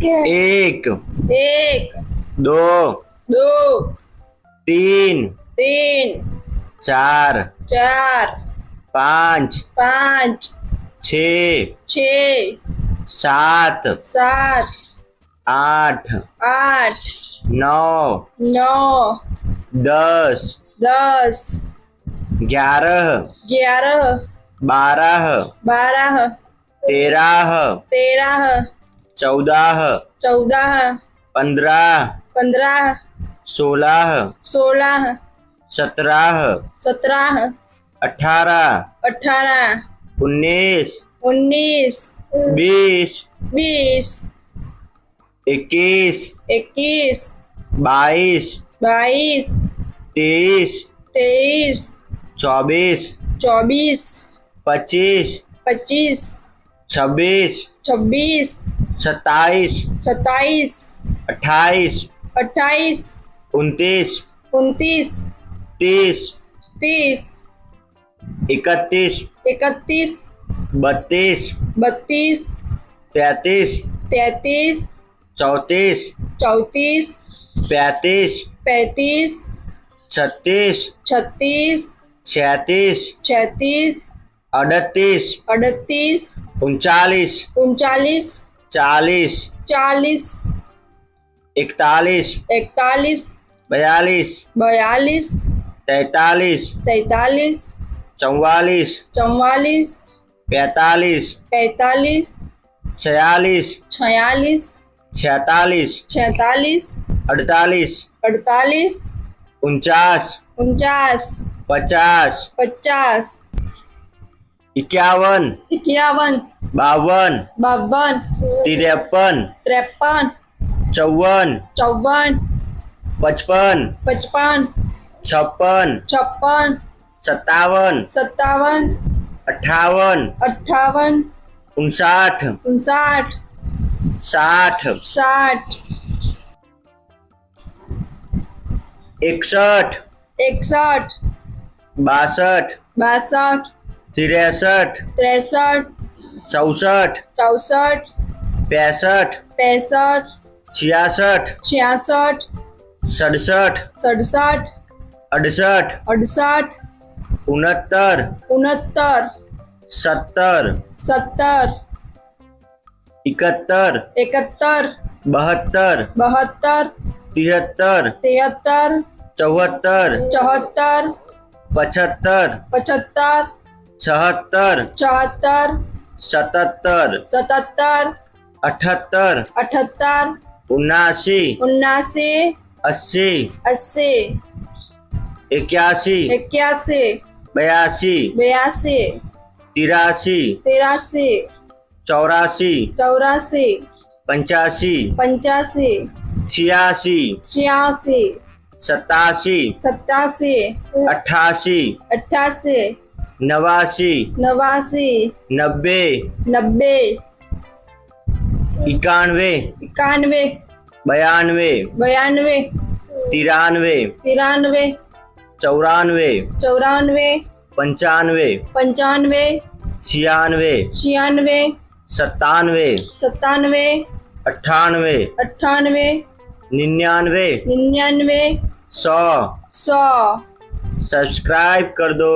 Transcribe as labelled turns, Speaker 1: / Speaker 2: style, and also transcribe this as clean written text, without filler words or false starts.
Speaker 1: एक,
Speaker 2: एक,
Speaker 1: दो,
Speaker 2: दो,
Speaker 1: तीन,
Speaker 2: तीन,
Speaker 1: चार,
Speaker 2: चार,
Speaker 1: पाँच,
Speaker 2: पाँच,
Speaker 1: छः,
Speaker 2: छः,
Speaker 1: सात,
Speaker 2: सात,
Speaker 1: आठ,
Speaker 2: आठ,
Speaker 1: नौ,
Speaker 2: नौ,
Speaker 1: 10,
Speaker 2: 10,
Speaker 1: 11,
Speaker 2: 11,
Speaker 1: 12,
Speaker 2: 12,
Speaker 1: 13,
Speaker 2: 13,
Speaker 1: 14,
Speaker 2: 14,
Speaker 1: 15,
Speaker 2: 15,
Speaker 1: 16,
Speaker 2: 16,
Speaker 1: 17,
Speaker 2: 17,
Speaker 1: 18,
Speaker 2: 18,
Speaker 1: 19,
Speaker 2: 19,
Speaker 1: 20,
Speaker 2: 20,
Speaker 1: 21,
Speaker 2: 21,
Speaker 1: 22,
Speaker 2: 22,
Speaker 1: 23,
Speaker 2: 23,
Speaker 1: 24,
Speaker 2: 24,
Speaker 1: 25,
Speaker 2: 25,
Speaker 1: 26,
Speaker 2: 26,
Speaker 1: 27,
Speaker 2: 27,
Speaker 1: 28,
Speaker 2: 28,
Speaker 1: 29,
Speaker 2: 29,
Speaker 1: 30,
Speaker 2: 30,
Speaker 1: 31,
Speaker 2: 31,
Speaker 1: 32,
Speaker 2: 32,
Speaker 1: 33,
Speaker 2: 33,
Speaker 1: 34,
Speaker 2: 34,
Speaker 1: 35,
Speaker 2: 35,
Speaker 1: 36,
Speaker 2: 36,
Speaker 1: 37,
Speaker 2: 36,
Speaker 1: 38,
Speaker 2: 38,
Speaker 1: 39,
Speaker 2: 39,
Speaker 1: 40,
Speaker 2: 40,
Speaker 1: 41,
Speaker 2: 41,
Speaker 1: 42,
Speaker 2: 42,
Speaker 1: 43,
Speaker 2: 43,
Speaker 1: 44,
Speaker 2: 44,
Speaker 1: 45,
Speaker 2: 45,
Speaker 1: 46,
Speaker 2: 46,
Speaker 1: 46,
Speaker 2: 46,
Speaker 1: 48,
Speaker 2: 48,
Speaker 1: 49,
Speaker 2: 49,
Speaker 1: 50,
Speaker 2: 50,
Speaker 1: 51,
Speaker 2: 51,
Speaker 1: 52,
Speaker 2: 52,
Speaker 1: 53,
Speaker 2: 53,
Speaker 1: 54,
Speaker 2: 54,
Speaker 1: 55,
Speaker 2: 55,
Speaker 1: 56,
Speaker 2: 56,
Speaker 1: 57,
Speaker 2: 57,
Speaker 1: 58,
Speaker 2: 58,
Speaker 1: 59,
Speaker 2: 59,
Speaker 1: 60,
Speaker 2: 60,
Speaker 1: 61,
Speaker 2: 61,
Speaker 1: 62,
Speaker 2: 62,
Speaker 1: 63,
Speaker 2: 63,
Speaker 1: 64,
Speaker 2: 64,
Speaker 1: 65,
Speaker 2: 65,
Speaker 1: 66,
Speaker 2: 66,
Speaker 1: 67,
Speaker 2: 67,
Speaker 1: 68,
Speaker 2: 68,
Speaker 1: 69,
Speaker 2: 69,
Speaker 1: 70,
Speaker 2: 70,
Speaker 1: 71,
Speaker 2: 71,
Speaker 1: 72,
Speaker 2: 72,
Speaker 1: 73,
Speaker 2: 73,
Speaker 1: 74,
Speaker 2: 74,
Speaker 1: 75,
Speaker 2: 75,
Speaker 1: 76,
Speaker 2: 74,
Speaker 1: 77,
Speaker 2: 77,
Speaker 1: 78,
Speaker 2: 78,
Speaker 1: 79,
Speaker 2: 79,
Speaker 1: 80,
Speaker 2: 80,
Speaker 1: 81,
Speaker 2: 81,
Speaker 1: 82,
Speaker 2: 82,
Speaker 1: 83,
Speaker 2: 83,
Speaker 1: 84,
Speaker 2: 84,
Speaker 1: 85,
Speaker 2: 85,
Speaker 1: 86,
Speaker 2: 86,
Speaker 1: 87,
Speaker 2: 87,
Speaker 1: 88,
Speaker 2: 88,
Speaker 1: 89,
Speaker 2: 89,
Speaker 1: 90,
Speaker 2: 90,
Speaker 1: 91,
Speaker 2: 91,
Speaker 1: 92,
Speaker 2: 92,
Speaker 1: 93,
Speaker 2: 93,
Speaker 1: 94,
Speaker 2: 94,
Speaker 1: 95,
Speaker 2: 95,
Speaker 1: 96,
Speaker 2: 96,
Speaker 1: 97,
Speaker 2: 97,
Speaker 1: 98,
Speaker 2: 98,
Speaker 1: 99,
Speaker 2: 99,
Speaker 1: 100।
Speaker 2: 100।
Speaker 1: सब्सक्राइब कर दो।